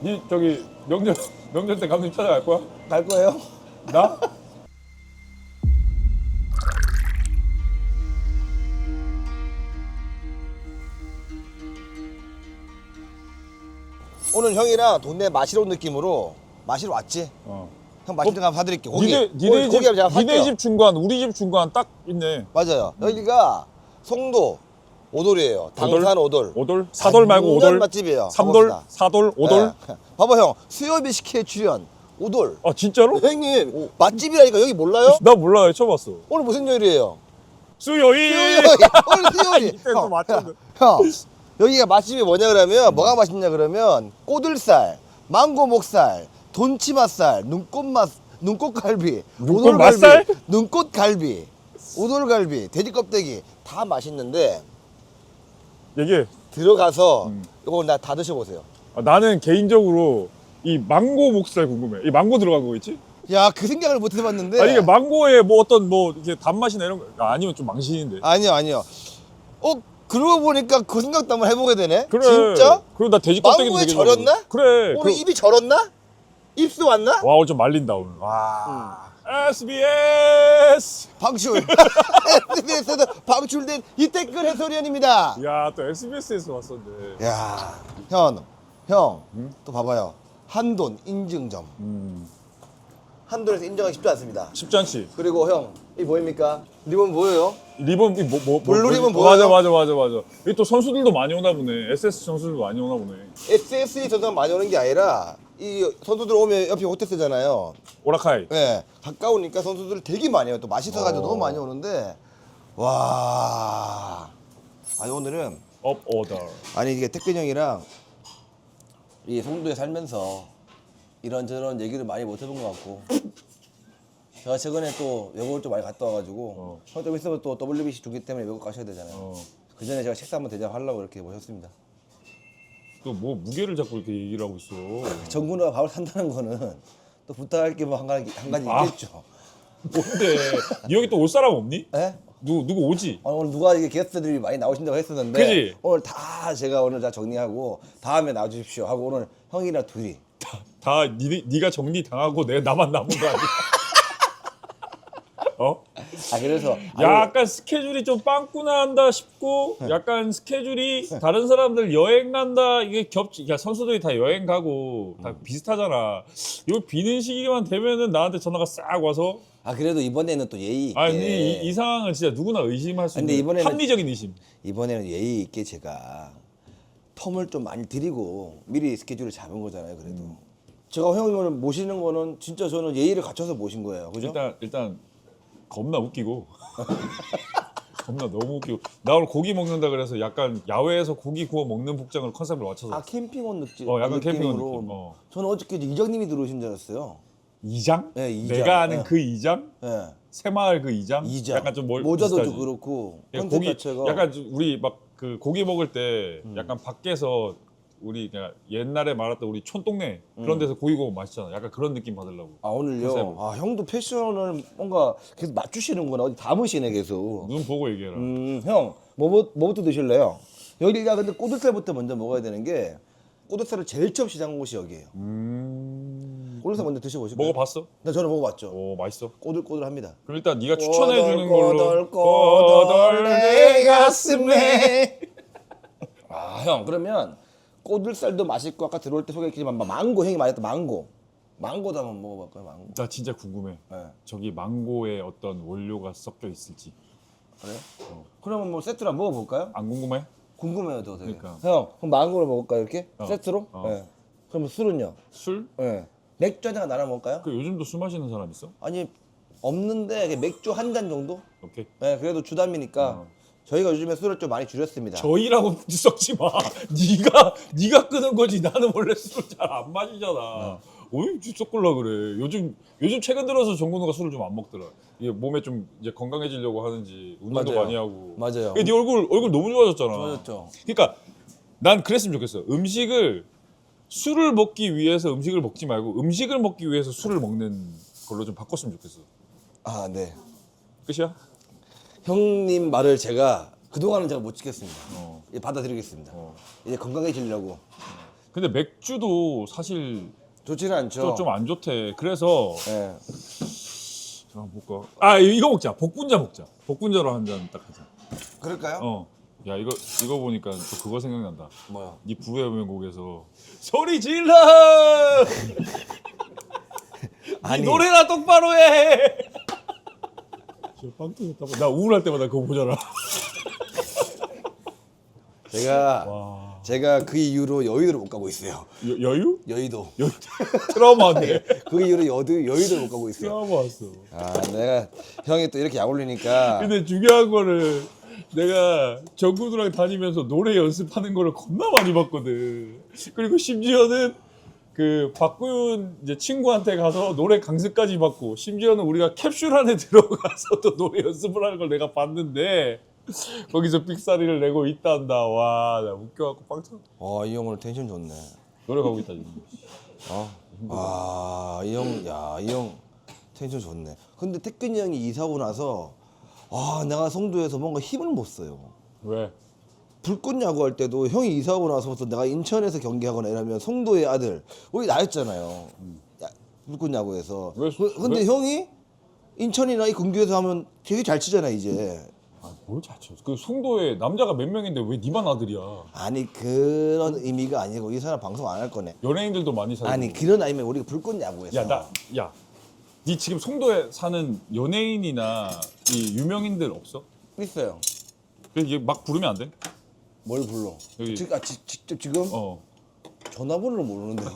니 저기 명절 때 감독님 찾아갈 거야? 갈 거예요? 나? 오늘 형이랑 동네 마시러 온 느낌으로 마시러 왔지? 어. 형 맛있는 거 한번 사드릴게. 고기. 니네 고기 제가 살게요. 집 중간, 우리 집 중간 딱 있네. 맞아요. 여기가 송도 오돌이에요. 당산 오돌. 오돌? 사돌 말고 완전 오돌? 맛집이에요. 삼돌? 가봅시다. 사돌? 오돌? 네. 봐봐 형. 수요비 식회 출연. 오돌. 아 진짜로? 형님 맛집이라니까 여기 몰라요? 나 몰라요. 처음 봤어. 오늘 무슨 요일이에요? 수요일! 오늘 수요일. 이때 또 맞췄네. 형, 여기가 맛집이 뭐냐 그러면 뭐가 맛있냐 그러면 꼬들살, 망고 목살, 돈치맛살, 눈꽃갈비, 눈꽃 맛살? 눈꽃갈비, 오돌갈비, 돼지 껍데기 다 맛있는데 얘기해. 들어가서 이거 나 다 드셔보세요. 아, 나는 개인적으로 이 망고 목살 궁금해. 이 망고 들어간 거 있지? 야, 그 생각을 못 해봤는데. 아, 이게 망고에 뭐 어떤 뭐 이렇게 단맛이나 이런 거 아니면 좀 망신인데. 아니요. 그러고 보니까 그 생각도 한번 해보게 되네. 그래. 진짜? 그리고 나 돼지 껍데기도 망고에 되게 절였나? 좋아하거든. 그래. 오늘 입이 절었나? 입수 왔나? 와 오늘 좀 말린다 오늘. 와. SBS. 방출. SBS에서 방출된 이태근 해설위원입니다. 야 또 SBS에서 왔었는데. 야, 형, 또 봐봐요. 한돈 인증점. 한돈에서 인정하기 쉽지 않습니다. 쉽지 않지. 그리고 형, 이 뭐입니까? 리본 뭐예요? 리본 블루 리본 맞아 뭐예요? 맞아. 여기 또 선수들도 많이 오나 보네. SS 선수들도 많이 오나 보네. SSE 선수가 많이 오는 게 아니라 이 선수들 오면 옆에 호텔스잖아요. 오라카이. 네, 가까우니까 선수들 되게 많이 와요. 또 맛있어가지고 너무 많이 오는데 와, 아니 오늘은 업 오더. 아니 이게 태근 형이랑 이 송도에 살면서 이런저런 얘기를 많이 못 해본 것 같고 제가 최근에 또 외국을 좀 많이 갔다 와가지고 형 좀 있으면 또 WBC 중계 때문에 외국 가셔야 되잖아요. 그 전에 제가 식사 한번 대접하려고 이렇게 모셨습니다. 또 뭐 무게를 잡고 이렇게 얘기를 하고 있어. 정군우가 밥을 산다는 거는 또 부탁할 게 뭐 한 가지 아. 있겠죠. 뭔데? 니 여기 또 올 사람 없니? 예? 누구 오지? 오늘 누가 이게 게스트들이 많이 나오신다고 했었는데 그지? 오늘 다 제가 오늘 다 정리하고 다음에 나와주십시오 하고 오늘 형이랑 둘이 다 니가 정리 당하고 나만 남은 거 아니야? 어? 그래서 약간 스케줄이 좀 빵꾸난다 싶고 약간 스케줄이 다른 사람들 여행 간다 이게 그러니까 선수들이 다 여행 가고 다 비슷하잖아. 이거 비는 시기만 되면은 나한테 전화가 싹 와서 그래도 이번에는 또 예의 있게 아니 이 상황은 진짜 누구나 의심할 수 근데 있는 이번에는- 합리적인 의심. 이번에는 예의 있게 제가 텀을 좀 많이 드리고 미리 스케줄을 잡은 거잖아요. 그래도 제가 형을 모시는 거는 진짜 저는 예의를 갖춰서 모신 거예요. 그죠? 일단 겁나 웃기고 겁나 너무 웃기고 나 오늘 고기 먹는다 그래서 약간 야외에서 고기 구워 먹는 복장을 컨셉을 맞춰서 캠핑온 느낌. 약간 캠핑온 느낌으로. 느낌. 저는 어저께 이장님이 들어오신 줄 알았어요. 이장? 네, 이장. 내가 아는 네. 그 이장? 예. 새마을 그 이장? 이장. 약간 좀 모자도 비슷하지? 좀 그렇고 그러니까 컨셉 고기 자체가 약간 우리 막 그 고기 먹을 때 약간 밖에서 우리 그냥 옛날에 말했던 우리 촌동네 그런 데서 고기 구워 맛있잖아. 약간 그런 느낌 받으려고. 오늘요. 컨셉으로. 형도 패션을 뭔가 계속 맞추시는구나. 어디 담으시네 계속. 눈 보고 얘기해라. 형, 뭐부터 드실래요? 여기가 근데 꼬들살부터 먼저 먹어야 되는 게 꼬들살을 제일 처음 시작한 곳이 여기예요. 꼬들살 먼저 드셔보실까요? 먹어봤어? 저는 먹어봤죠. 오 맛있어. 꼬들꼬들합니다. 그럼 일단 네가 추천해 주는 걸로. 꼬들 내 가슴에. 형 그러면 꼬들살도 맛있고 아까 들어올 때 소개했지만 망고 형이 말했던 망고도 한번 먹어볼까요? 망고. 나 진짜 궁금해. 네. 저기 망고에 어떤 원료가 섞여 있을지. 그래요? 그러면 뭐 세트로 한번 먹어볼까요? 안 궁금해? 궁금해요, 저 되게. 그러니까. 형, 그럼 망고를 먹을까요, 이렇게? 세트로? 어. 네. 그럼 술은요? 술? 네. 맥주 한 잔 나눠 먹을까요? 그 요즘도 술 마시는 사람 있어? 아니, 없는데 그냥 맥주 한 잔 정도? 오케이. 네, 그래도 주담이니까 저희가 요즘에 술을 좀 많이 줄였습니다. 저희라고 썩지 마. 네가 끄는 거지. 나는 원래 술을 잘 안 마시잖아. 어이 섞으려 그래. 요즘 최근 들어서 정근우가 술을 좀 안 먹더라. 이게 몸에 좀 이제 건강해지려고 하는지 운동도 맞아요. 많이 하고. 맞아요. 네 얼굴 너무 좋아졌잖아. 좋아졌죠. 그러니까 난 그랬으면 좋겠어. 술을 먹기 위해서 음식을 먹지 말고 음식을 먹기 위해서 술을 먹는 걸로 좀 바꿨으면 좋겠어. 네. 끝이야? 형님 말을 제가 그동안은 제가 못 지켰습니다. 이제 받아들이겠습니다. 이제 건강해지려고 근데 맥주도 사실 좋지는 않죠. 좀 안 좋대. 그래서 예. 잠깐 볼까? 아 이거 먹자. 복분자 먹자. 복분자로 한 잔 딱 하자. 그럴까요? 어. 야 이거 보니까 또 그거 생각난다. 뭐야? 네 부의 명곡에서 소리 질러. 아니. 이 노래나 똑바로 해. 저빵 터졌다. 나 우울할 때마다 그거 보잖아. 제가 그 이후로 여의도를 못 가고 있어요. 여유? 여의도. 트라우마네. 그 이후로 여의도를 못 가고 있어요. 트라우마 왔어. 아, 내가 형이 또 이렇게 약 올리니까. 근데 중요한 거를 내가 정구두랑 다니면서 노래 연습하는 거를 겁나 많이 봤거든. 그리고 심지어는 그 박구윤 이제 친구한테 가서 노래 강습까지 받고 심지어는 우리가 캡슐 안에 들어가서 또 노래 연습을 하는 걸 내가 봤는데 거기서 삑사리를 내고 있단다. 와, 나 웃겨갖고 빵쳐. 이 형 오늘 텐션 좋네. 노래 가고 있다 지금. 이 형 텐션 좋네. 근데 태근이 형이 이사 오고 나서 내가 송도에서 뭔가 힘을 못 써요. 왜? 불꽃 야구 할 때도 형이 이사 오고 나서부터 내가 인천에서 경기하거나 이러면 송도의 아들 우리 나였잖아요. 불꽃 야구에서. 근데 왜? 형이 인천이나 이 근교에서 하면 되게 잘 치잖아 이제. 뭘 잘 쳐? 그 송도에 남자가 몇 명인데 왜 니만 아들이야? 아니 그런 의미가 아니고 이 사람 방송 안 할 거네. 연예인들도 많이 살고. 아니 그런 아니면 우리가 불꽃 야구에서. 니 지금 송도에 사는 연예인이나 이 유명인들 없어? 있어요. 이게 막 부르면 안 돼? 뭘 불러? 여기. 직접 지금 전화번호를 모르는데요.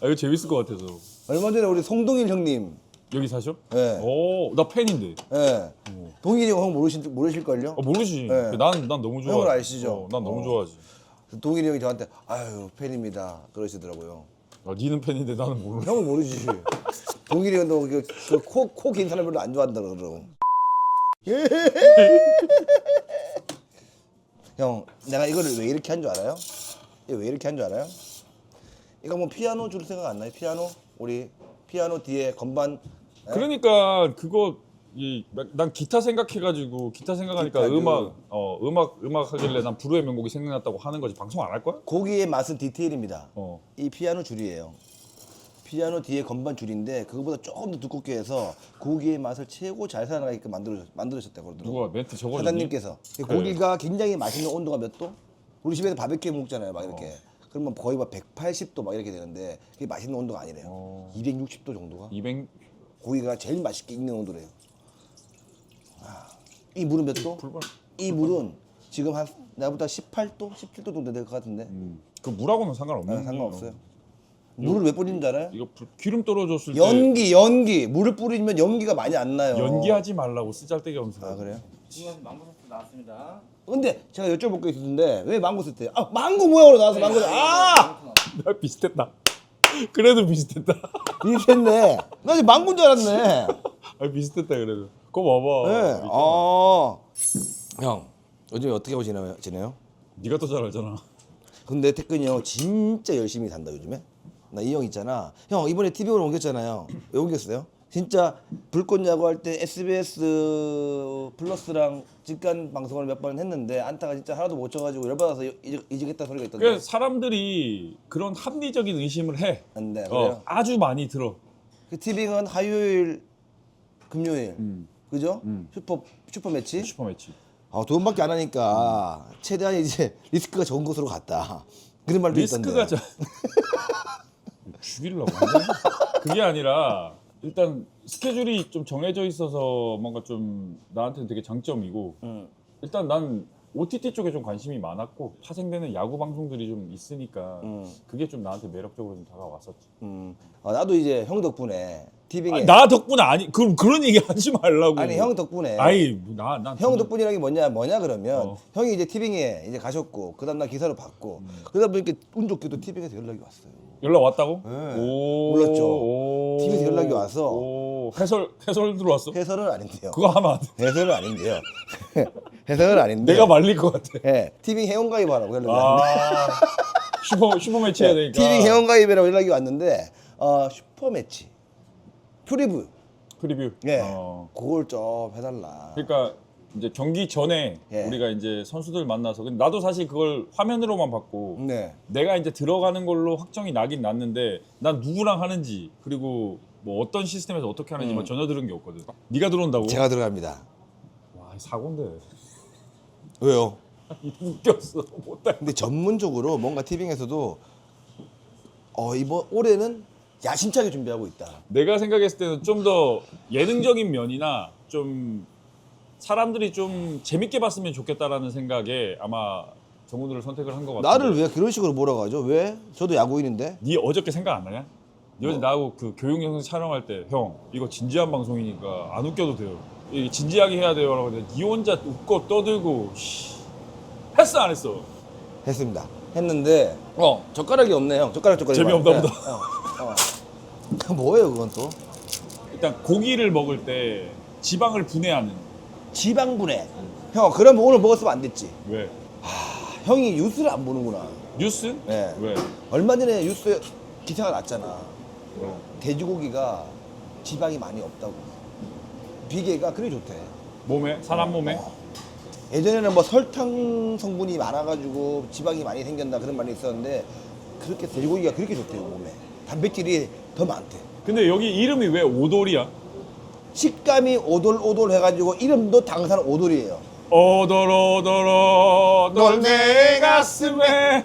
이거 재밌을 것 같아서. 얼마 전에 우리 송동일 형님. 여기 사셔? 네. 오, 나 팬인데. 예. 동일이 형 모르실걸요? 모르지. 네. 난 너무 좋아. 형을 아시죠? 난 너무 좋아하지. 동일이 형이 저한테 아유 팬입니다 그러시더라고요. 니는 팬인데 나는 모르. 형은 모르지. 동일이 형도 코 긴 사람 별로 안 좋아한다 그러더라고. 형 내가 이거를 왜 이렇게 한 줄 알아요? 이거 왜 이렇게 한 줄 알아요? 이거 뭐 피아노 줄 생각 안 나요? 피아노? 우리 피아노 뒤에 건반. 그러니까 그거 난 기타 생각해가지고 기타 생각하니까 기타도. 음악 하길래 난 불후의 명곡이 생각났다고 하는 거지. 방송 안 할 거야? 고기의 맛은 디테일입니다. 어. 이 피아노 줄이에요. 피아노 뒤에 건반 줄인데 그거보다 조금 더 두껍게 해서 고기의 맛을 최고 잘 살아나게끔 만들으셨다고 그러더라고요. 누가 멘트 적어줬니? 사장님께서. 고기가 굉장히 맛있는 온도가 몇 도? 우리 집에서 바베큐 먹잖아요, 막 이렇게. 그러면 거의 막 180도 막 이렇게 되는데 그게 맛있는 온도가 아니래요. 260도 정도가 200. 고기가 제일 맛있게 익는 온도래요. 이 물은 몇 도? 이 물은 지금 한 나보다 18도, 17도 정도 될 것 같은데. 그 물하고는 상관없네. 상관없어요. 물을 왜 뿌리는 줄 알아요? 이거 기름 떨어졌을 때 연기. 물을 뿌리면 연기가 많이 안 나요. 연기하지 말라고 쓰잘데기 없는 아 그래요? 지금 망고 소스 나왔습니다. 근데 제가 여쭤볼 게 있었는데 왜 망고 쓸 망고 모양으로 나와서 망고. 나 비슷했다. 그래도 비슷했다. 비슷했네. 나 지금 망고인 줄 알았네. 비슷했다 그래도. 그거 봐봐. 네. 형 요즘 어떻게 하고 지내요? 네가 더 잘 알잖아. 근데 태근이 형 진짜 열심히 산다 요즘에. 나 이 형 있잖아. 형 이번에 TV로 옮겼잖아요. 왜 옮겼어요? 진짜 불꽃 야구 할 때 SBS 플러스랑 직관 방송을 몇 번 했는데 안타가 진짜 하나도 못 쳐가지고 열받아서 이직했다 소리가 있던데. 그러니까 사람들이 그런 합리적인 의심을 해. 네, 그래요? 아주 많이 들어. 그 TV는 화요일, 금요일, 그죠? 슈퍼 매치. 슈퍼매치. 돈밖에 안 하니까 최대한 이제 리스크가 적은 곳으로 갔다. 그런 말도 리스크가 있던데. 죽이려고. 그게 아니라 일단 스케줄이 좀 정해져 있어서 뭔가 좀 나한테는 되게 장점이고 일단 난 OTT 쪽에 좀 관심이 많았고 파생되는 야구 방송들이 좀 있으니까 그게 좀 나한테 매력적으로 좀 다가왔었지. 나도 이제 형 덕분에 티빙에 나 덕분에 아니 그런 얘기 하지 말라고. 아니 형 덕분에 아니 난 형 덕분이라는 게 뭐냐 그러면 형이 이제 티빙에 이제 가셨고 그다음 날 기사로 받고 그러다 보니까 운 좋게도 티빙에서 연락이 왔어요. 연락 왔다고? 네. 오, 몰랐죠. 오, TV에서 연락이 와서 오, 해설 들어왔어? 해설은 아닌데요. 그거 하면 안 돼. 해설은 아닌데요. 해설은 아닌데. 내가 말릴 것 같아. 예, 티빙 회원가입하라고 연락이 왔는데. 슈퍼매치 해야 되니까. 티빙 회원가입이라고 연락이 왔는데 슈퍼매치 프리뷰. 프리뷰. 예, 그걸 좀 해달라. 그러니까 이제 경기 전에 예. 우리가 이제 선수들 만나서 근데 나도 사실 그걸 화면으로만 봤고 네. 내가 이제 들어가는 걸로 확정이 나긴 났는데 난 누구랑 하는지 그리고 뭐 어떤 시스템에서 어떻게 하는지만 전혀 들은 게 없거든. 네가 들어온다고? 제가 들어갑니다. 와 사고인데. 왜요? 웃겼어. 못할. 근데 전문적으로 뭔가 티빙에서도 이번 올해는 야심차게 준비하고 있다. 내가 생각했을 때는 좀 더 예능적인 면이나 좀 사람들이 좀 재밌게 봤으면 좋겠다라는 생각에 아마 정훈우를 선택을 한 것 같아. 나를 왜 그런 식으로 몰아가죠? 왜? 저도 야구인인데. 네 어저께 생각 안 나냐? 네 어제 나하고 그 교육 영상 촬영할 때 형 이거 진지한 방송이니까 안 웃겨도 돼요. 이게 진지하게 해야 돼요라고 했는데 네 혼자 웃고 떠들고 했어 안 했어? 했습니다. 했는데 젓가락이 없네 형. 젓가락 재미없나 네. 보다. 뭐예요 그건 또? 일단 고기를 먹을 때 지방을 분해하는. 지방분해. 형 그러면 오늘 먹었으면 안 됐지. 왜? 형이 뉴스를 안 보는구나. 뉴스? 네. 왜? 얼마 전에 뉴스에 기사가 났잖아. 왜? 돼지고기가 지방이 많이 없다고. 비계가 그리 좋대. 몸에? 사람 몸에? 예전에는 뭐 설탕 성분이 많아가지고 지방이 많이 생긴다 그런 말이 있었는데 그렇게 돼지고기가 그렇게 좋대요 몸에. 단백질이 더 많대. 근데 여기 이름이 왜 오돌이야? 식감이 오돌오돌 해가지고 이름도 당산 오돌이에요. 오돌오돌오 널 내 가슴에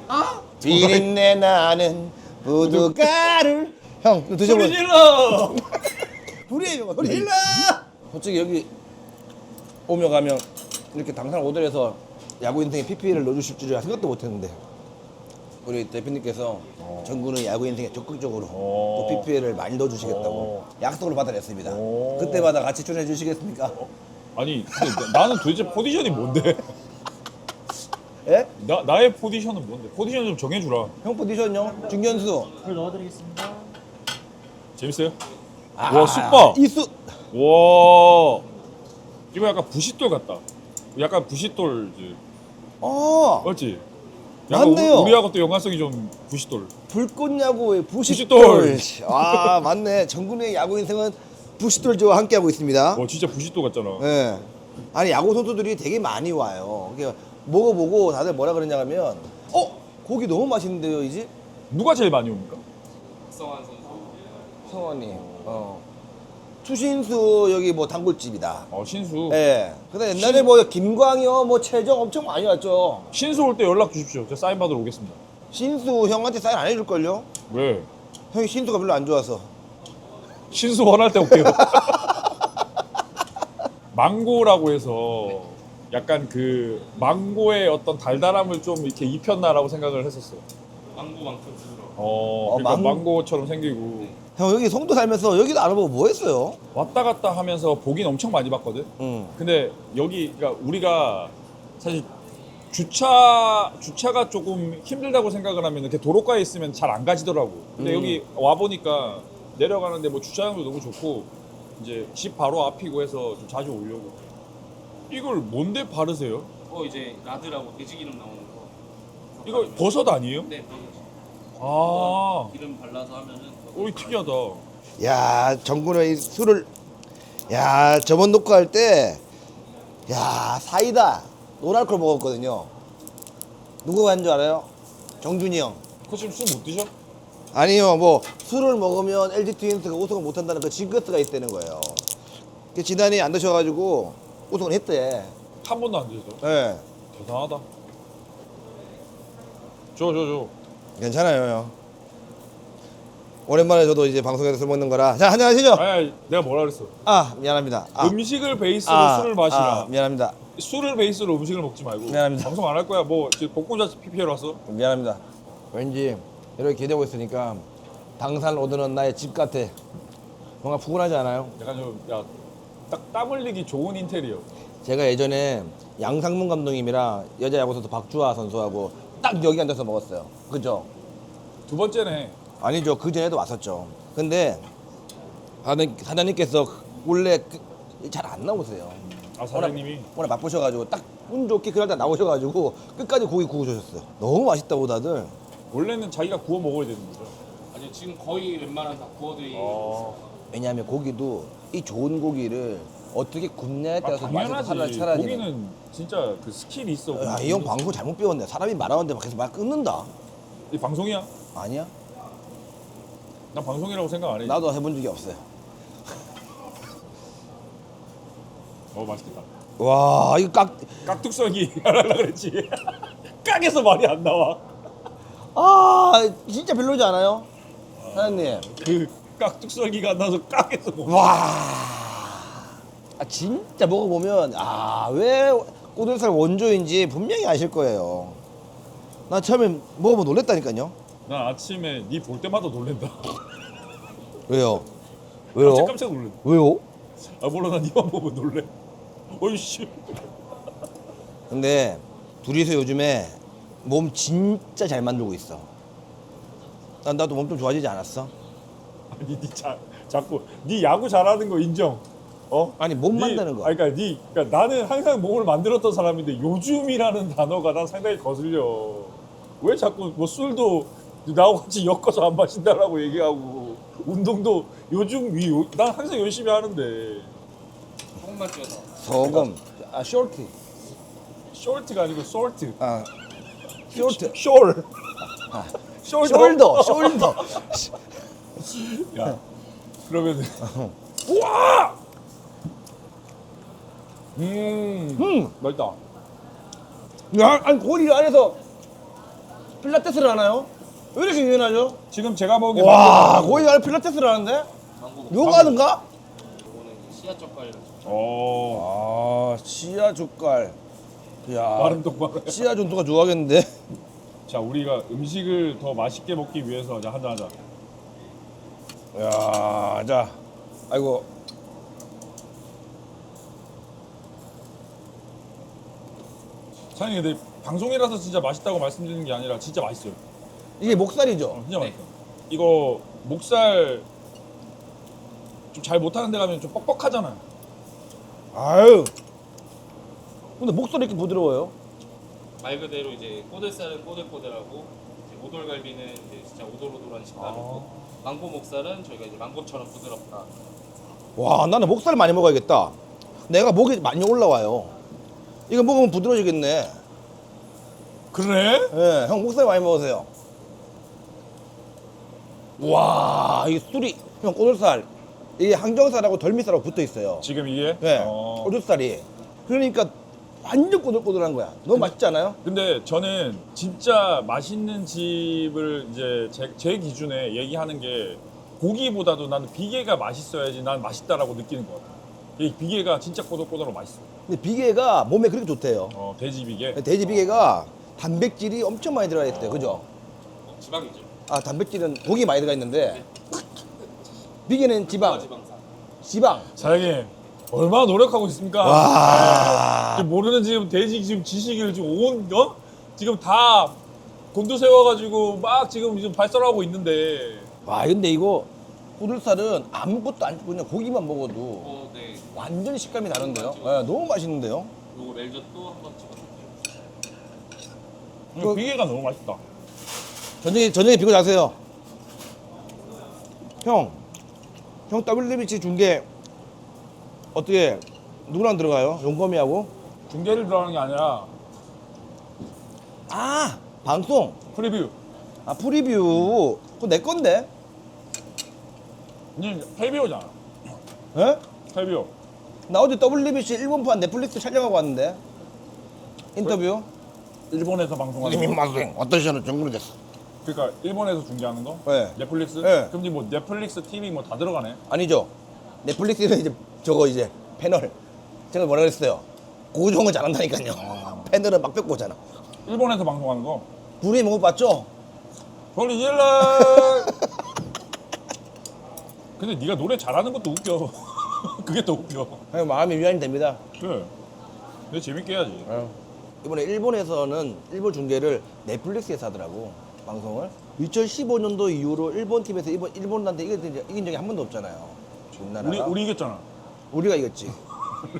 비린내 나는 부두가를 형 이거 소리 드셔보세요. 질러. 불이에요. 소리 질러. 솔직히 여기 오며 가면 이렇게 당산 오돌에서 야구 인생에 PPL을 넣어주실 줄이야 생각도 못했는데 우리 대표님께서 정구는 야구 인생에 적극적으로 또 PPL을 많이 넣어주시겠다고 약속을 받아냈습니다. 그때마다 같이 출연해 주시겠습니까? 아니 근데 나는 도대체 포지션이 뭔데? 예? 나의 포지션은 뭔데? 포지션 좀 정해주라. 형 포지션요? 중견수. 불 넣어드리겠습니다. 재밌어요? 와 쑥봐. 이수. 와 이거 약간 부싯돌 같다. 약간 부싯돌 맞지? 약간 맞네요. 우리하고 또 연관성이 좀 부싯돌. 불꽃야구의 부싯돌. 부싯돌. 아 맞네. 정군의 야구 인생은 부싯돌즈와 함께하고 있습니다. 와 진짜 부싯돌 같잖아. 예. 아니 야구 선수들이 되게 많이 와요. 그러니까 먹어보고 다들 뭐라 그러냐 하면 고기 너무 맛있는데요 이 집? 누가 제일 많이 옵니까? 성원님. 추신수 여기 뭐 단골집이다. 신수. 예. 근데 옛날에 뭐 김광현 뭐 최정 엄청 많이 왔죠. 신수 올 때 연락 주십시오. 제가 사인 받으러 오겠습니다. 신수 형한테 사인 안 해줄걸요? 왜? 형이 신수가 별로 안 좋아서. 신수 원할 때 올게요. 망고라고 해서 약간 그 망고의 어떤 달달함을 좀 이렇게 입혔나라고 생각을 했었어. 망고만큼 부드러워. 그러니까 망고- 망고처럼 생기고 형 여기 송도 살면서 여기도 안 와보고 뭐 했어요? 왔다 갔다 하면서 보긴 엄청 많이 봤거든. 응. 근데 여기 그러니까 우리가 사실 주차가 조금 힘들다고 생각을 하면 이렇게 도로가에 있으면 잘 안 가지더라고. 근데 여기 와 보니까 내려가는데 뭐 주차장도 너무 좋고 이제 집 바로 앞이고 해서 좀 자주 오려고. 이걸 뭔데 바르세요? 이제 라드라고 돼지기름 나오는 거. 이거 버섯 아니에요? 네, 버섯. 아, 기름 발라서 하면은. 오이 특이하다. 야 정군의 이 술을 야 저번 녹화할 때 야 사이다 노랄콜 먹었거든요. 누구가 한 줄 알아요? 정준이 형. 그거 지금 술 못 드셔? 아니요 뭐 술을 먹으면 LG 트윈스가 우승을 못한다는 그 징크스가 있다는 거예요. 그 지난해 안 드셔가지고 우승을 했대. 한 번도 안 드셔. 예. 대단하다. 줘. 괜찮아요 형. 오랜만에 저도 이제 방송에서 술 먹는 거라. 자 한잔 하시죠. 아니, 내가 뭐라 그랬어? 미안합니다. 음식을 베이스로 술을 마시라. 미안합니다. 술을 베이스로 음식을 먹지 말고. 미안합니다. 방송 안 할 거야. 뭐 지금 복권자 PPL 왔어? 미안합니다. 왠지 이렇게 기대고 있으니까 당산 오드는 나의 집 같아. 뭔가 푸근하지 않아요? 약간 딱 땀 흘리기 좋은 인테리어. 제가 예전에 양상문 감독님이랑 여자 야구 선수 박주아 선수하고 딱 여기 앉아서 먹었어요. 그죠? 두 번째네. 아니죠. 그 전에도 왔었죠. 근데 사장님께서 원래 잘 안 나오세요. 아 사장님이. 오늘 바쁘셔가지고 딱 운 좋게 그날 다 나오셔가지고 끝까지 고기 구워주셨어요. 너무 맛있다고 다들. 원래는 자기가 구워 먹어야 되는 거죠. 아니 지금 거의 웬만한 다 구워드리. 아, 왜냐하면 고기도 이 좋은 고기를 어떻게 굽냐에 아, 따라서 맛이 당연하지. 사라지는. 고기는 진짜 그 스킬이 있어. 야, 이 형 방송 잘못 배웠네. 사람이 말하는데 계속 말 끊는다. 이 방송이야? 아니야? 난 방송이라고 생각 안 해. 나도 해본 적이 없어요. 맛있겠다. 와, 이거 깍둑썰기 하려고 그랬지. 깍에서 말이 안 나와. 진짜 별로지 않아요? 사장님. 그 깍둑썰기가 안 나서 깍에서 먹어. 와. 진짜 먹어보면, 왜 꼬들살 원조인지 분명히 아실 거예요. 나 처음에 먹어보면 놀랬다니까요. 난 아침에 니 볼 때마다 놀랜다. 왜요? 왜요? 깜짝 놀래. 왜요? 몰라, 나 니만 보면 놀래. 어이씨. 근데 둘이서 요즘에 몸 진짜 잘 만들고 있어. 나도 몸 좀 좋아지지 않았어? 아니 자꾸 니 야구 잘하는 거 인정. 아니 몸 만드는 거. 그러니까 나는 항상 몸을 만들었던 사람인데 요즘이라는 단어가 난 상당히 거슬려. 왜 자꾸 뭐 술도 나하고 같이 엮어서 안 마신다라고 얘기하고 운동도 난 항상 열심히 하는데 조금만 쪄서. 소금. 쇼트. 쇼트가 아니고 솔트. 쇼트. 숄. 숄더. 야, 그러면은 우와! 맛있다. 야, 아니 고리 안에서 필라테스를 하나요? 왜 이렇게 유연하죠? 지금 제가 먹은 게 와, 고리 안에 필라테스를 하는데? 망고 요가는가? 이거는 씨앗 젓갈. 씨앗 젓갈. 야, 말은 똑바로 해. 씨앗 전투가 좋아하겠는데? 자, 우리가 음식을 더 맛있게 먹기 위해서 자, 한잔 하자. 야, 자, 아이고. 사장님, 근데 방송이라서 진짜 맛있다고 말씀드리는 게 아니라 진짜 맛있어요. 이게 목살이죠? 진짜 맛있어요. 이거 목살 좀 잘 못하는 데 가면 좀 뻑뻑하잖아요. 아유. 근데 목살이 이렇게 부드러워요? 말 그대로 이제 꼬들살은 꼬들꼬들하고 이제 오돌갈비는 이제 진짜 오돌오돌한 식감이고 망고 목살은 저희가 이제 망고처럼 부드럽다. 와, 나는 목살 많이 먹어야겠다. 내가 목이 많이 올라와요. 이거 먹으면 부드러워지겠네. 그래? 예, 형 목살 많이 먹으세요. 와, 이 술이, 형 꼬들살. 이게 항정살하고 덜미살하고 붙어 있어요. 지금 이게? 예, 꼬들살이. 그러니까 완전 꼬들꼬들한 거야. 너무 맛있지 않아요? 근데 저는 진짜 맛있는 집을 이제 제 기준에 얘기하는 게 고기보다도 나는 비계가 맛있어야지 난 맛있다라고 느끼는 것 같아. 이 비계가 진짜 꼬들꼬들하고 맛있어. 근데 비계가 몸에 그렇게 좋대요. 돼지 비계. 돼지 비계가 단백질이 엄청 많이 들어가 있대요. 그죠? 지방이죠. 단백질은 고기 많이 들어가 있는데 비계는 지방. 지방. 사장님 얼마나 노력하고 있습니까? 와. 지금 모르는 지금 돼지 지금 지식을 지금 지금 다 곤두세워가지고 막 지금 발설하고 있는데 와, 근데 이거 꼬들살은 아무것도 안 그냥 고기만 먹어도 네. 완전 식감이 다른데요? 예, 너무 맛있는데요? 요거 멜젓도 한번 찍어줄게요. 이거 비계가 너무 맛있다. 저녁에 비고 자세요. 형 WBC 중계 어떻게 누구랑 들어가요? 용검이하고? 중계를 들어가는 게 아니라 방송. 프리뷰. 프리뷰. 그거 내 건데? 니 팔비오잖아. 예? 팔비오. 나 어제 WBC 일본판 넷플릭스 촬영하고 왔는데 인터뷰. 일본에서 방송하는 거. 방송 어떤 시간에 정글이 됐어? 그러니까 일본에서 중계하는 거? 네. 넷플릭스? 네. 그럼 뭐 넷플릭스 TV 뭐 다 들어가네. 아니죠. 넷플릭스는 이제 저거 이제 패널. 제가 뭐라 그랬어요? 고정을 잘한다니까요. 패널은 막 뺏고 오잖아. 일본에서 방송하는 거. 불이 못 봤죠? 소리 질러. 근데 네가 노래 잘하는 것도 웃겨. 그게 더 웃겨. 그냥 마음이 위안이 됩니다. 그래. 근데 재밌게 해야지. 이번에 일본에서는 일본 중계를 넷플릭스에서 하더라고 방송을. 2015년도 이후로 일본 팀에서 일본한테 이긴 적이 한 번도 없잖아요. 우리나라가. 우리 이겼잖아. 우리가 이겼지.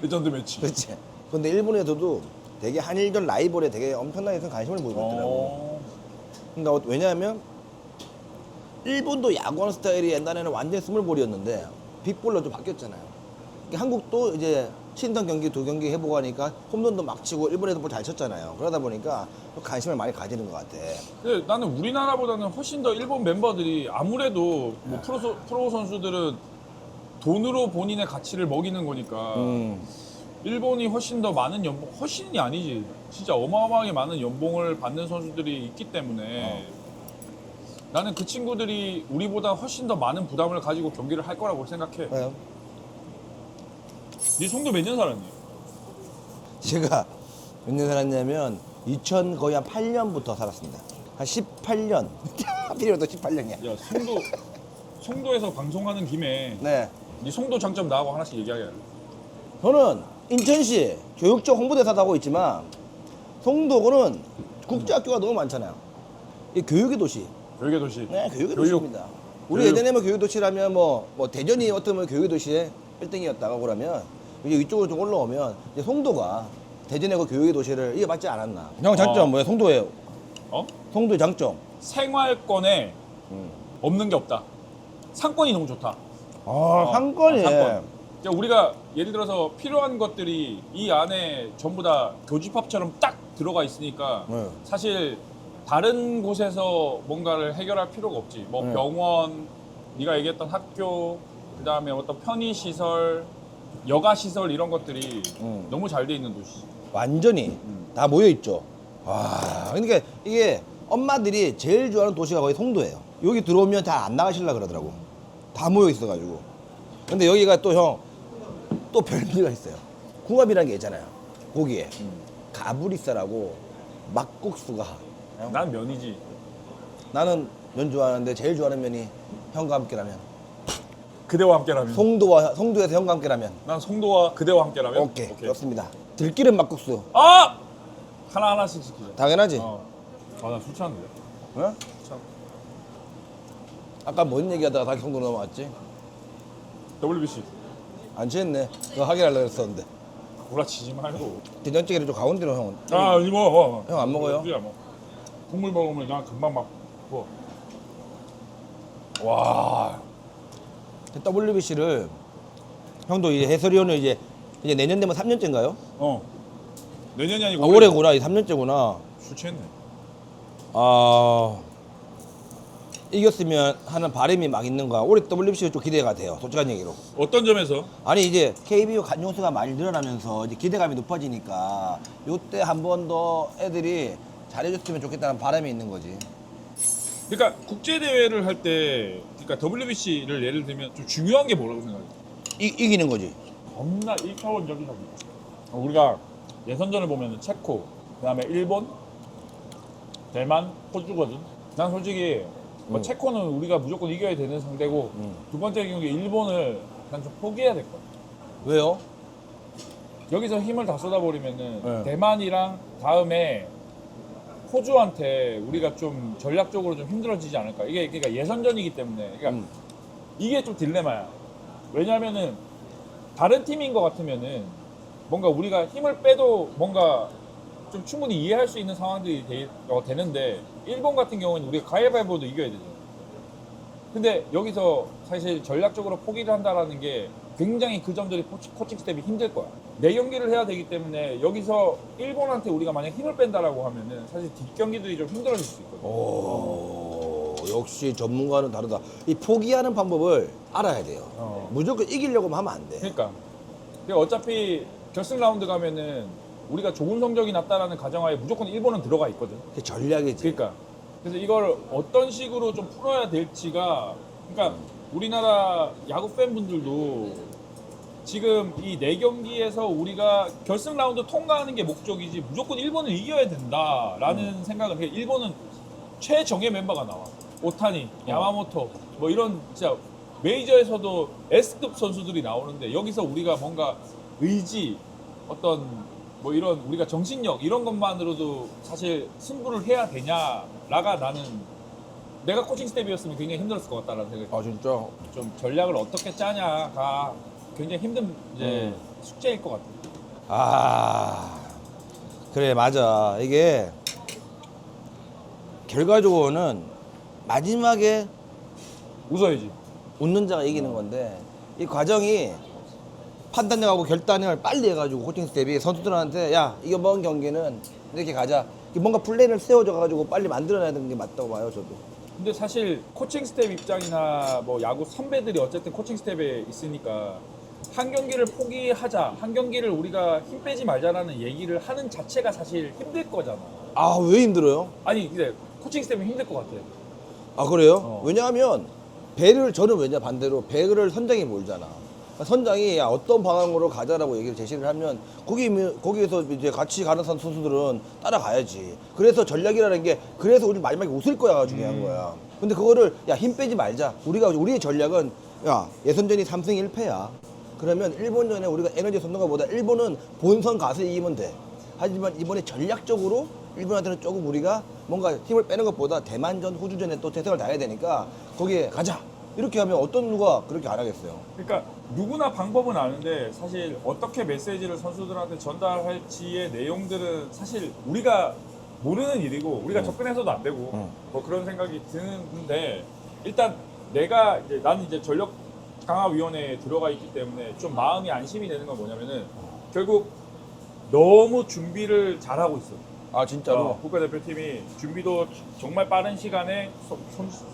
레전드 매치. 그렇지. 근데 일본에서도 되게 한일전 라이벌에 되게 엄청나게 큰 관심을 보이고 있더라고. 그러니까 왜냐하면 일본도 야구하는 스타일이 옛날에는 완전 스몰볼이었는데 빅볼로 좀 바뀌었잖아요. 한국도 이제 친선 경기 2경기 해보고 하니까 홈런도 막 치고 일본에도 볼 잘 쳤잖아요. 그러다 보니까 또 관심을 많이 가지는 것 같아. 근데 나는 우리나라보다는 훨씬 더 일본 멤버들이 아무래도 뭐 프로 선수들은 돈으로 본인의 가치를 먹이는 거니까 일본이 훨씬 더 많은 연봉, 훨씬이 아니지. 진짜 어마어마하게 많은 연봉을 받는 선수들이 있기 때문에 나는 그 친구들이 우리보다 훨씬 더 많은 부담을 가지고 경기를 할 거라고 생각해. 네. 네 송도 몇 년 살았니? 제가 몇 년 살았냐면 2000 거의 한 8년부터 살았습니다. 한 18년. 하필이면 또 18년이야. 야, 송도에서 방송하는 김에 네. 네 송도 장점 나하고 하나씩 얘기하게 할래. 저는 인천시 교육적 홍보대사도 하고 있지만 송도구는 국제학교가 너무 많잖아요. 이 교육의 도시. 교육의 도시. 네, 교육의 교육. 도시입니다. 우리 교육. 예전에 뭐 교육의 도시라면 뭐 대전이 어떻게 보면 교육의 도시의 1등이었다고 그러면 이제 이쪽으로 좀 올라오면 이제 송도가 대전의 그 교육의 도시를 이어받지 않았나. 형 장점 뭐예요? 송도의 어? 송도의 장점. 생활권에 없는 게 없다. 상권이 너무 좋다. 상권이. 상권. 그러니까 우리가 예를 들어서 필요한 것들이 이 안에 전부 다 교집합처럼 딱 들어가 있으니까 네. 사실 다른 곳에서 뭔가를 해결할 필요가 없지. 뭐 네. 병원, 네가 얘기했던 학교, 그다음에 어떤 편의 시설, 여가 시설 이런 것들이 너무 잘 돼 있는 도시. 완전히 다 모여 있죠. 와, 그러니까 이게 엄마들이 제일 좋아하는 도시가 거의 송도예요. 여기 들어오면 잘 안 나가실라 그러더라고. 다 모여 있어가지고. 근데 여기가 또 형, 또 별미가 있어요. 궁합이라는 게 있잖아요. 고기에 가브리살하고 막국수가. 난 면이지. 나는 면 좋아하는데 제일 좋아하는 면이 형과 함께라면. 그대와 함께라면. 송도에서 형과 함께라면. 난 송도와 그대와 함께라면. 오케이. 좋습니다. 들기름 막국수. 아! 하나씩 시키자. 당연하지. 나 술 취하는데. 어? 참. 아까 뭔 얘기하다가 다시 송도 넘어왔지? WBC. 안 취했네. 그거 확인하려고 했었는데. 구라치지 말고. 된장찌개를 좀 가운데로 형은. 이거. 형 안 먹어요? 우리 안 먹어. 국물 먹으면 난 금방 막 부어. 와. WBC를 형도 이제 해설위원을 이제 내년 되면 3년째인가요? 내년이 아니고 올해구나. 3년째구나. 술 취했네. 이겼으면 하는 바람이 막 있는 거야. 올해 WBC가 좀 기대가 돼요. 솔직한 얘기로. 어떤 점에서? 아니 이제 KBO 간용수가 많이 늘어나면서 이제 기대감이 높아지니까 요때 한 번 더 애들이 잘해줬으면 좋겠다는 바람이 있는 거지. 그러니까 국제 대회를 할 때, 그러니까 WBC를 예를 들면 좀 중요한 게 뭐라고 생각해? 이기는 거지. 겁나 1차원적인 거. 우리가 예선전을 보면 체코, 그다음에 일본, 대만, 호주거든. 난 솔직히 뭐 체코는 우리가 무조건 이겨야 되는 상대고 두 번째 경기 일본을 난 좀 포기해야 될 것 같아. 왜요? 여기서 힘을 다 쏟아버리면은 네. 대만이랑 다음에 호주한테 우리가 좀 전략적으로 좀 힘들어지지 않을까. 이게 그러니까 예선전이기 때문에. 그러니까 이게 좀 딜레마야. 왜냐하면은 다른 팀인 것 같으면은 뭔가 우리가 힘을 빼도 뭔가 좀 충분히 이해할 수 있는 상황들이 되는데 일본 같은 경우는 우리가 가위바위보도 이겨야 되죠. 근데 여기서 사실 전략적으로 포기를 한다라는 게 굉장히 그 점들이 코칭 스텝이 힘들 거야. 내 경기를 해야 되기 때문에 여기서 일본한테 우리가 만약 힘을 뺀다라고 하면은 사실 뒷경기들이 좀 힘들어질 수 있거든. 오, 역시 전문가는 다르다. 이 포기하는 방법을 알아야 돼요. 무조건 이기려고만 하면 안 돼. 그러니까 어차피 결승 라운드 가면은 우리가 좋은 성적이 났다라는 가정하에 무조건 일본은 들어가 있거든. 그게 전략이지. 그러니까 그래서 이걸 어떤 식으로 좀 풀어야 될지가, 그러니까 우리나라 야구 팬분들도 지금 이 4경기에서 우리가 결승 라운드 통과하는 게 목적이지 무조건 일본을 이겨야 된다라는 생각은 해. 일본은 최정예 멤버가 나와. 오타니, 야마모토 뭐 이런 진짜 메이저에서도 S급 선수들이 나오는데 여기서 우리가 뭔가 의지, 어떤 뭐 이런 우리가 정신력 이런 것만으로도 사실 승부를 해야 되냐라가 나는 내가 코칭 스텝이었으면 굉장히 힘들었을 것 같다라는 생각이. 아 진짜? 좀 전략을 어떻게 짜냐가 굉장히 힘든 이제 숙제일 것 같아. 아 그래 맞아. 이게 결과적으로는 마지막에 웃어야지. 웃는 자가 이기는 건데 이 과정이 판단력하고 결단을 빨리 해가지고 코칭 스텝이 선수들한테 야 이번 경기는 이렇게 가자. 뭔가 플랜을 세워줘가지고 빨리 만들어내야 되는 게 맞다고 봐요 저도. 근데 사실 코칭 스텝 입장이나 뭐 야구 선배들이 어쨌든 코칭 스텝에 있으니까 한 경기를 포기하자, 한 경기를 우리가 힘 빼지 말자라는 얘기를 하는 자체가 사실 힘들 거잖아. 아 왜 힘들어요? 아니 근데 코칭 스텝은 힘들 것 같아. 아 그래요? 어. 왜냐하면 저는 왜냐 반대로 배를 선장이 몰잖아. 그러니까 선장이 야, 어떤 방향으로 가자라고 얘기를 제시를 하면 거기에서 이제 같이 가는 선수들은 따라가야지. 그래서 전략이라는 게 그래서 우리 마지막에 웃을 거야가 중요한 거야. 근데 그거를 야 힘 빼지 말자. 우리의 전략은 야 예선전이 3승 1패야. 그러면 일본전에 우리가 에너지 쏟는 것보다 일본은 본선 가서 이기면 돼. 하지만 이번에 전략적으로 일본한테는 조금 우리가 뭔가 힘을 빼는 것보다 대만전, 호주전에 또 최선을 다해야 되니까 거기에 가자. 이렇게 하면 어떤 누가 그렇게 안 하겠어요. 그러니까 누구나 방법은 아는데 사실 어떻게 메시지를 선수들한테 전달할지의 내용들은 사실 우리가 모르는 일이고 우리가 접근해서도 안 되고 뭐 그런 생각이 드는데 일단 내가 이제 나는 이제 전력 강화위원회에 들어가 있기 때문에 좀 마음이 안심이 되는 건 뭐냐면은 결국 너무 준비를 잘하고 있어. 아 진짜로? 국가대표팀이 준비도 정말 빠른 시간에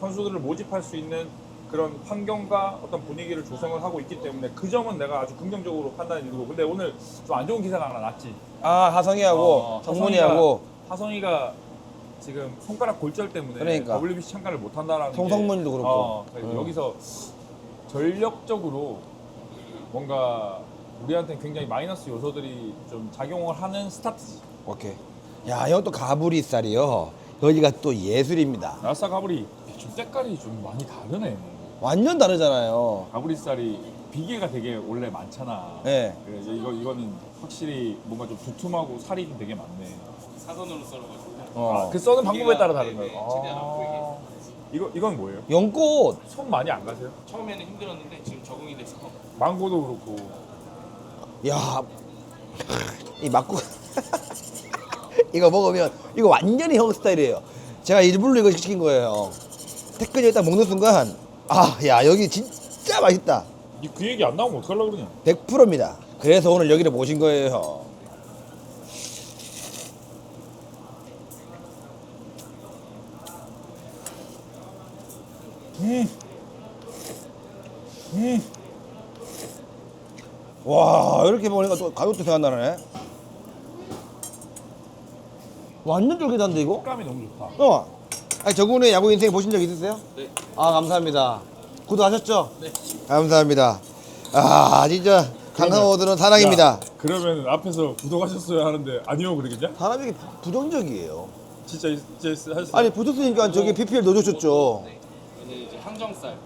선수들을 모집할 수 있는 그런 환경과 어떤 분위기를 조성을 하고 있기 때문에 그 점은 내가 아주 긍정적으로 판단이 들고 근데 오늘 좀 안 좋은 기사가 하나 났지. 아 하성이하고 성문이하고 하성이가 지금 손가락 골절 때문에 그러니까. WBC 참가를 못 한다라는 송성문도 그렇고. 그래서 여기서 전력적으로 뭔가 우리한테는 굉장히 마이너스 요소들이 좀 작용을 하는 스타트지. 오케이. 야 이건 또 가브리살이요. 여기가 또 예술입니다. 라싸 가브리 좀 색깔이 좀 많이 다르네. 완전 다르잖아요. 가브리살이 비계가 되게 원래 많잖아. 네. 그래서 이거는 확실히 뭔가 좀 두툼하고 살이 좀 되게 많네. 사선으로 썰어가지고 어. 그 써는 방법에 따라 다른 네네, 거예요. 최대한 안 보이게. 이건 뭐예요? 연꽃. 손 많이 안 가세요? 처음에는 힘들었는데 지금 적응이 돼서 망고도 그렇고. 야, 이 막구 이거 먹으면 이거 완전히 형 스타일이에요. 제가 일부러 이거 시킨 거예요. 태권이 딱 먹는 순간 아, 야 여기 진짜 맛있다. 그 얘기 안 나오면 어떡하려고 그러냐? 100%입니다. 그래서 오늘 여기를 모신 거예요. 와 이렇게 먹으니까 또 가족도 생각나네. 완전 쫄깃한데 이거? 식감이 너무 좋다. 아니 저분의 야구 인생 보신 적 있으세요? 네. 아 감사합니다. 구독하셨죠? 네. 감사합니다. 아 진짜 강강호들은 사랑입니다. 야, 그러면 앞에서 구독하셨어요 하는데 아니요 그러겠냐? 사람이 부정적이에요. 진짜 하셨어요? 아니 보셨으니까 저기 PPL 넣어주셨죠. 네. 얘는 이제 항정살.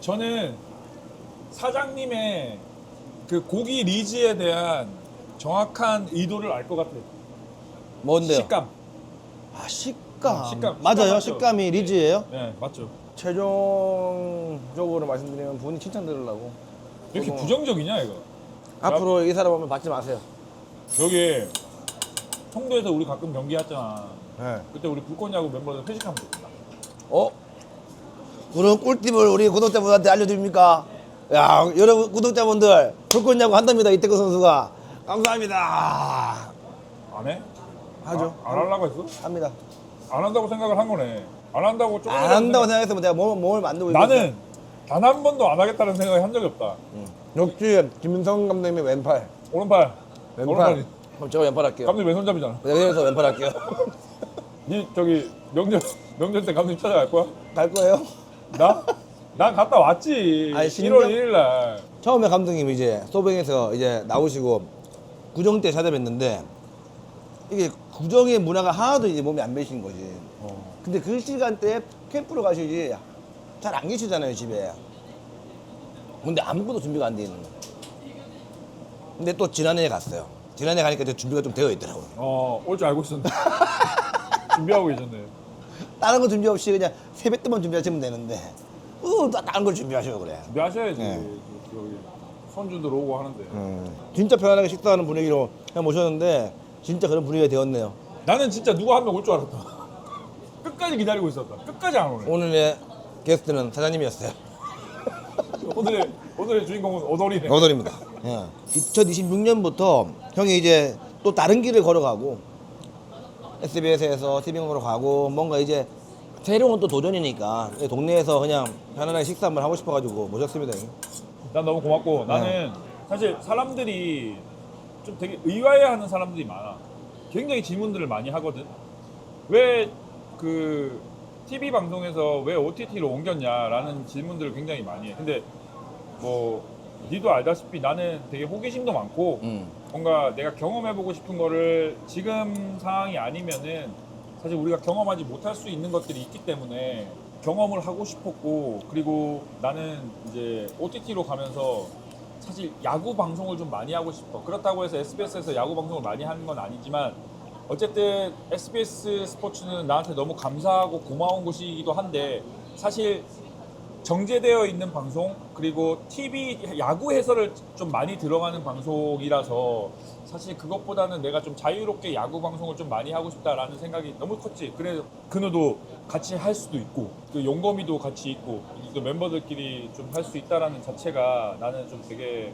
저는 사장님의 그 고기 리즈에 대한 정확한 의도를 알 것 같아요. 뭔데요? 식감. 아 식감. 식감 맞아요. 맞죠? 식감이 리즈예요. 네, 맞죠. 최종적으로 말씀드리면 본인 칭찬 들으려고. 왜 이렇게 어머. 부정적이냐 이거. 앞으로 이 사람 오면 받지 마세요. 여기 송도에서 우리 가끔 경기했잖아. 네. 그때 우리 불꽃야구 멤버들 회식하면 좋겠다. 어? 그런 꿀팁을 우리 구독자분한테 알려드립니까? 야, 여러분 구독자분들 불꽃야구 한답니다. 이태근 선수가. 감사합니다. 안 해? 하죠. 안 하려고 했어? 합니다. 안 한다고 생각을 한 거네. 안 한다고 조금 안 한다고 생각했으면 내가 몸을 만들고 나는 단 한 번도 안 하겠다는 생각을 한 적이 없다. 역시 김성 감독님의 왼팔. 오른팔. 왼팔. 오른팔이. 그럼 제가 왼팔 할게요. 감독님 왼손잡이잖아. 여기서 왼팔 할게요. 니 저기 명절 때 감독님 찾아갈 거야? 갈 거예요? 나? 난 갔다 왔지. 아니, 1월 1일 날. 처음에 감독님 이제 소뱅에서 이제 나오시고 구정 때 찾아뵀는데 이게 구정의 문화가 하나도 이제 몸에 안 배신 거지. 근데 그 시간대에 캠프로 가시지 잘 안 계시잖아요 집에. 근데 아무것도 준비가 안 돼 있는 거야. 근데 또 지난해에 갔어요. 지난해 가니까 이제 준비가 좀 되어 있더라고요. 올 줄 알고 있었는데. 준비하고 계셨네. 다른 거 준비 없이 그냥 세뱃돈만 준비하시면 되는데 다른 걸 준비하시고 그래. 준비하셔야지. 네. 여기 손주들 오고 하는데. 진짜 편안하게 식사하는 분위기로 그냥 모셨는데 진짜 그런 분위기가 되었네요. 나는 진짜 누가 한 명 올 줄 알았다. 끝까지 기다리고 있었다. 끝까지 안 오네. 오늘의 게스트는 사장님이었어요. 오늘의 주인공은 오돌이네. 여덟입니다. 예. 2026년부터 형이 이제 또 다른 길을 걸어가고 SBS에서 TV용으로 가고 뭔가 이제 새로운 또 도전이니까 동네에서 그냥 편안하게 식사 한번 하고 싶어가지고 모셨습니다. 형님. 난 너무 고맙고 나는 사실 사람들이 좀 되게 의아해하는 사람들이 많아. 굉장히 질문들을 많이 하거든. 왜 그 TV 방송에서 왜 OTT로 옮겼냐라는 질문들을 굉장히 많이 해. 근데 뭐 니도 알다시피 나는 되게 호기심도 많고 뭔가 내가 경험해보고 싶은 거를 지금 상황이 아니면은 사실 우리가 경험하지 못할 수 있는 것들이 있기 때문에 경험을 하고 싶었고 그리고 나는 이제 OTT로 가면서 사실 야구 방송을 좀 많이 하고 싶어. 그렇다고 해서 SBS에서 야구 방송을 많이 하는 건 아니지만 어쨌든 SBS 스포츠는 나한테 너무 감사하고 고마운 곳이기도 한데 사실 정제되어 있는 방송 그리고 TV 야구 해설을 좀 많이 들어가는 방송이라서 사실 그것보다는 내가 좀 자유롭게 야구 방송을 좀 많이 하고 싶다라는 생각이 너무 컸지. 그래서 근우도 같이 할 수도 있고 그 용검이도 같이 있고 또 멤버들끼리 좀 할 수 있다라는 자체가 나는 좀 되게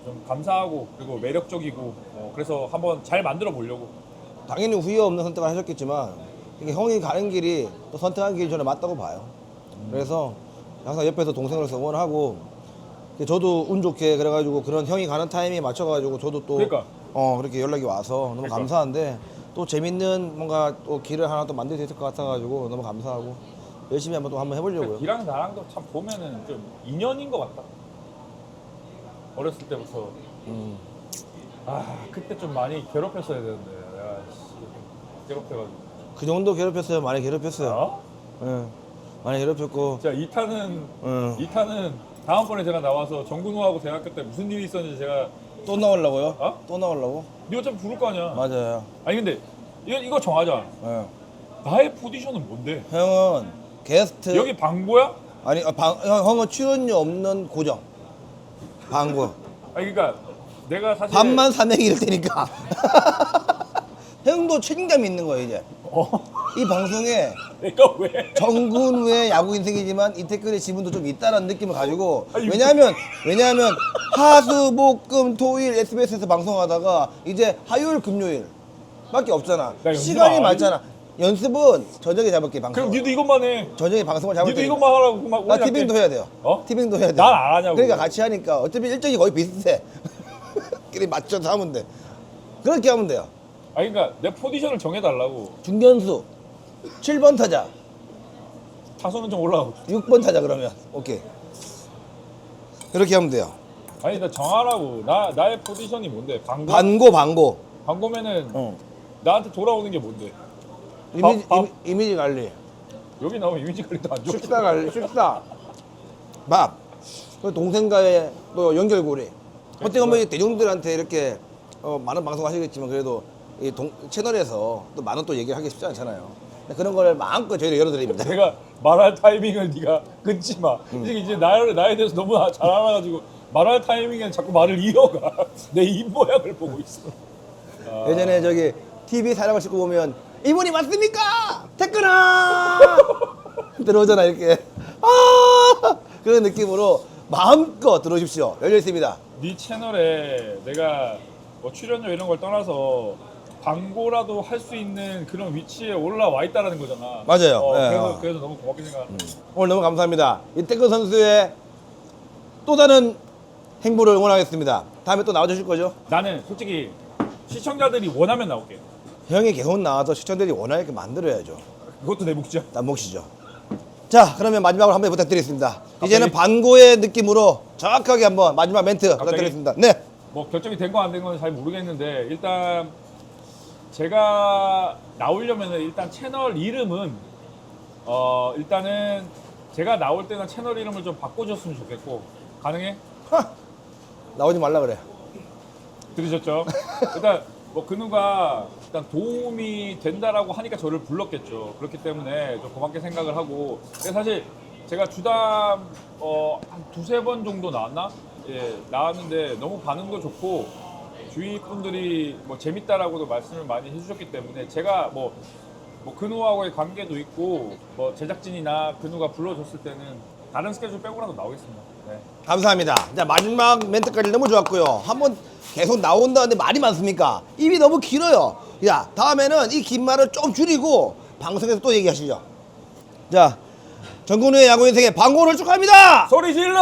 좀 감사하고 그리고 매력적이고 그래서 한번 잘 만들어 보려고. 당연히 후회 없는 선택을 하셨겠지만 이게 형이 가는 길이 또 선택한 길이 저는 맞다고 봐요. 그래서 항상 옆에서 동생으로서 응원하고 저도 운 좋게 그래가지고 그런 형이 가는 타이밍에 맞춰가지고 저도 또 그러니까. 그렇게 연락이 와서 너무 그러니까. 감사한데 또 재밌는 뭔가 또 길을 하나 또 만들 수 있을 것 같아가지고 너무 감사하고 열심히 한번 해보려고요. 니랑 나랑도 참 보면은 좀 인연인 것 같다. 어렸을 때부터. 아 그때 좀 많이 괴롭혔어야 되는데 내가 괴롭혀가지고. 그 정도 괴롭혔어요. 많이 괴롭혔어요. 어? 예. 많이 괴롭혔고. 자 2타는 다음번에 제가 나와서 정근우하고 대학교 때 무슨 일이 있었는지 제가 또 나오려고요? 어? 또 나오려고? 니 어차피 부를 거 아니야. 맞아요. 아니 근데 이거 정하자. 예. 나의 포지션은 뭔데? 형은 게스트. 여기 방고야? 아니 형은 출연료 없는 고정. 방구. 아니 그러니까 내가 사실 반만 300일 테니까. 형도 책임감이 있는 거예요 이제. 이 방송에 내가 왜? 정근우의 야구 인생이지만 이태근의 지분도 좀 있다라는 느낌을 가지고 아니, 왜냐하면 화수목금 토일 SBS에서 방송하다가 이제 화요일 금요일 밖에 없잖아. 나 연습 시간이 안 많잖아. 연습은 저녁에 잡을게 방송. 그럼 니도 이것만 해. 저녁에 방송을 잡을 니도 때 이것만 하라고 막 나 우리한테- 티빙도 해야 돼요. 어? 티빙도 해야 돼. 난안 하냐고. 그러니까 같이 하니까 어차피 일정이 거의 비슷해. 끼리 맞춰서 하면 돼. 그렇게 하면 돼요. 아니 그러니까 내 포지션을 정해달라고. 중견수 7번 타자, 타선은 좀 올라가고. 6번 타자 그러면 오케이. 그렇게 하면 돼요. 아니 나 정하라고. 나의 포지션이 뭔데? 반고. 방고면은 어. 나한테 돌아오는 게 뭔데? 이미지 관리, 여기 나오면 이미지 관리도 안 좋고. 식사 관리, 식사, 밥, 그리고 동생과의 또 연결고리. 어떻게 보면 대중들한테 이렇게 많은 방송 하시겠지만 그래도 이 채널에서 또 많은 또 얘기를 하기 쉽지 않잖아요. 근데 그런 걸 마음껏 저희를 열어드립니다. 내가 말할 타이밍을 네가 끊지 마. 이제 나에 대해서 너무 잘 알아가지고 말할 타이밍에 자꾸 말을 이어가. 내 입 모양을 보고 있어. 예전에 저기 TV 사랑을 싣고 보면 이분이 맞습니까? 태근아 들어오잖아 이렇게. 그런 느낌으로 마음껏 들어오십시오. 열려 있습니다. 네 채널에 내가 뭐 출연료 이런 걸 떠나서 광고라도 할 수 있는 그런 위치에 올라와 있다라는 거잖아. 맞아요. 네. 그래서 너무 고맙게 생각합니다. 오늘 너무 감사합니다. 이태근 선수의 또 다른 행보를 응원하겠습니다. 다음에 또 나와주실 거죠? 나는 솔직히 시청자들이 원하면 나올게. 형이 계속 나와서 시청자들이 원하게 만들어야죠. 그것도 내 몫이야. 난 몫이죠. 자, 그러면 마지막으로 한번 부탁드리겠습니다. 이제는 반고의 느낌으로 정확하게 한번 마지막 멘트 부탁드리겠습니다. 네. 뭐 결정이 된 거 안 된 건 잘 모르겠는데 일단 제가 나오려면 일단 채널 이름은 일단은 제가 나올 때는 채널 이름을 좀 바꿔줬으면 좋겠고 가능해? 나오지 말라 그래. 들으셨죠? 일단 뭐 근우가 일단 도움이 된다라고 하니까 저를 불렀겠죠. 그렇기 때문에 좀 고맙게 생각을 하고 근데 사실 제가 주담 한 두세 번 정도 나왔나? 예, 나왔는데 너무 반응도 좋고 주위 분들이 뭐 재밌다라고도 말씀을 많이 해주셨기 때문에 제가 뭐 근우하고의 관계도 있고 뭐 제작진이나 근우가 불러줬을 때는 다른 스케줄 빼고라도 나오겠습니다. 네. 감사합니다. 자, 마지막 멘트까지 너무 좋았고요. 한번 계속 나온다는데 말이 많습니까? 입이 너무 길어요. 야, 다음에는 이 긴 말을 좀 줄이고 방송에서 또 얘기하시죠. 자, 정근우의 야구 인생의 방고를 축하합니다. 소리 질러!